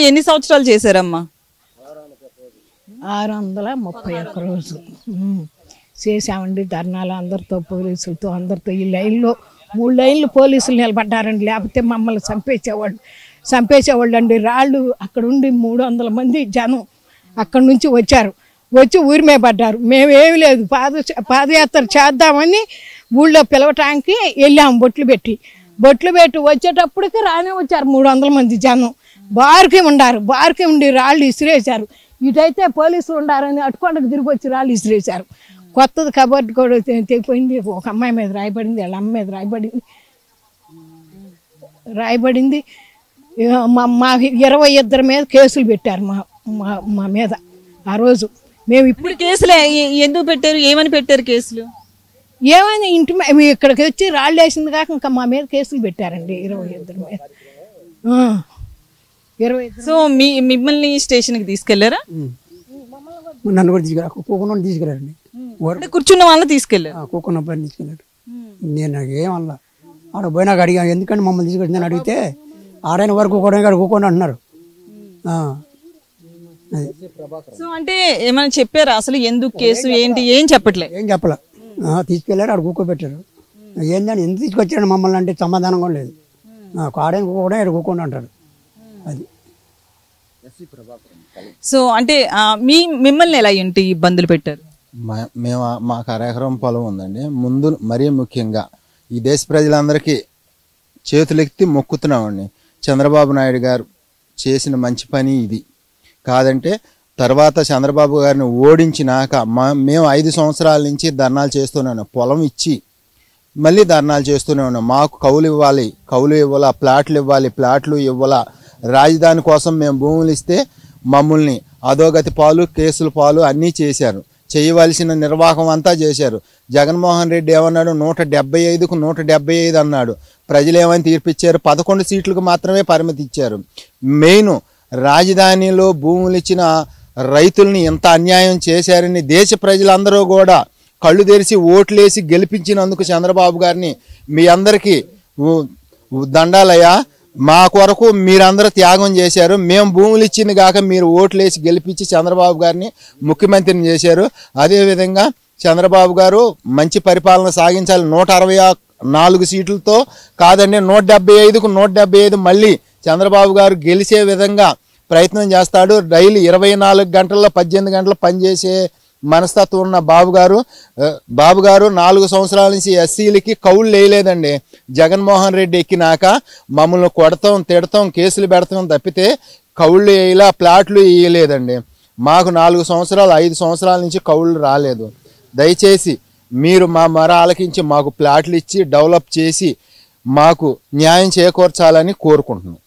ఎన్ని సంవత్సరాలు చేశారమ్మా? 631 రోజు చేసామండి ధర్నాలు అందరితో, పోలీసులతో, అందరితో. ఈ లైన్లో 3 లైన్లు పోలీసులు నిలబడ్డారండి, లేకపోతే మమ్మల్ని చంపేసేవాళ్ళు అండి. రాళ్ళు అక్కడ ఉండి 300 మంది జనం అక్కడి నుంచి వచ్చి ఊరి మీద పడ్డారు. మేమేమి లేదు, పాదయాత్ర చేద్దామని ఊళ్ళో పిలవటానికి వెళ్ళాము. బొట్లు పెట్టి వచ్చేటప్పటికి రానే వచ్చారు 300 మంది జనం. బారుకి ఉండి రాళ్ళు ఇసిరేశారు. ఇటైతే పోలీసులు ఉండారని అటుకొండకు తిరిగి వచ్చి రాళ్ళు ఇసిరేశారు. కొత్తది కబర్డు కూడా తెగిపోయింది. ఒక అమ్మాయి మీద రాయబడింది, వాళ్ళ అమ్మ మీద రాయబడింది. మా 22 మీద కేసులు పెట్టారు మా మీద ఆ రోజు. మేము ఇప్పుడు కేసులు ఎందుకు పెట్టారు? ఏమని పెట్టారు కేసులు? ఏమైనా ఇక్కడికి వచ్చి రాళ్ళు వేసింది కాక ఇంకా మా మీద కేసులు పెట్టారండి 22 మీద. 22. సో మిమ్మల్ని స్టేషన్కి తీసుకెళ్లారా? నన్ను కూడా తీసుకెళ్ళారండి. కూర్చున్న వాళ్ళని తీసుకెళ్ళారు, కూకున్న పని తీసుకెళ్ళారు. నేను ఏమల్లా ఆడ పోయినాక అడిగా, ఎందుకంటే మమ్మల్ని తీసుకొచ్చిందని అడిగితే ఆడైన వరకు కూకొని అంటున్నారు. సో అంటే ఏమైనా చెప్పారా అసలు? ఎందుకు కేసు ఏంటి ఏం చెప్పట్లే? ఏం చెప్పలే. తీసుకెళ్ళారు, ఆడ కూకోబెట్టారు. ఏందని ఎందుకు తీసుకొచ్చాడు మమ్మల్ని అంటే సమాధానం కూడా లేదు. ఆడైన కూడా ఇక్కడ కూకొని అంటారు. అది సో అంటే మిమ్మల్ని ఎలా ఏంటి ఇబ్బందులు పెట్టారు? మేము మాకు 1 ఎకరం పొలం ఉందండి. ముందు మరీ ముఖ్యంగా ఈ దేశ ప్రజలందరికీ చేతులెత్తి మొక్కుతున్నామండి. చంద్రబాబు నాయుడు గారు చేసిన మంచి పని ఇది కాదంటే, తర్వాత చంద్రబాబు గారిని ఓడించినాక మేము 5 సంవత్సరాల నుంచి ధర్నాలు చేస్తూనే ఉన్నాం. పొలం ఇచ్చి మళ్ళీ ధర్నాలు చేస్తూనే ఉన్నాం. మాకు కౌలు ఇవ్వాలా, ప్లాట్లు ఇవ్వాలా. రాజధాని కోసం మేము భూములు ఇస్తే మమ్మల్ని అధోగతి పాలు, కేసుల పాలు అన్నీ చేశారు. చేయవలసిన నిర్వాహకం అంతా చేశారు. జగన్మోహన్ రెడ్డి ఏమన్నాడు? 175కు 175 అన్నాడు. ప్రజలు ఏమని తీర్పిచ్చారు? 11 సీట్లకు మాత్రమే పరిమితి ఇచ్చారు. మెయిన్ రాజధానిలో భూములు ఇచ్చిన రైతుల్ని ఎంత అన్యాయం చేశారని దేశ ప్రజలందరూ కూడా కళ్ళు తెరిచి ఓట్లేసి గెలిపించినందుకు చంద్రబాబు గారిని మీ అందరికీ దండాలయ్యా. మా కొరకు మీరందరూ త్యాగం చేశారు. మేము భూములు ఇచ్చింది కాక మీరు ఓట్లేసి గెలిపించి చంద్రబాబు గారిని ముఖ్యమంత్రిని చేశారు. అదేవిధంగా చంద్రబాబు గారు మంచి పరిపాలన సాగించాలి. 164 సీట్లతో కాదండి, 175కు 175 మళ్ళీ చంద్రబాబు గారు గెలిచే విధంగా ప్రయత్నం చేస్తాడు. డైలీ 24 గంటల్లో 18 గంటలు పనిచేసే మనస్తత్వం ఉన్న బాబు గారు 4 సంవత్సరాల నుంచి ఎస్సీలకి కౌళ్ళు వేయలేదండి. జగన్మోహన్ రెడ్డి ఎక్కినాక మమ్మల్ని కొడతాం, తిడతాం, కేసులు పెడతాం తప్పితే కౌళ్ళు వేయలా, ప్లాట్లు వేయలేదండి. మాకు 4 సంవత్సరాలు 5 సంవత్సరాల నుంచి కౌళ్ళు రాలేదు. దయచేసి మీరు మా మొర ఆలకించి మాకు ప్లాట్లు ఇచ్చి డెవలప్ చేసి మాకు న్యాయం చేకూర్చాలని కోరుకుంటున్నాం.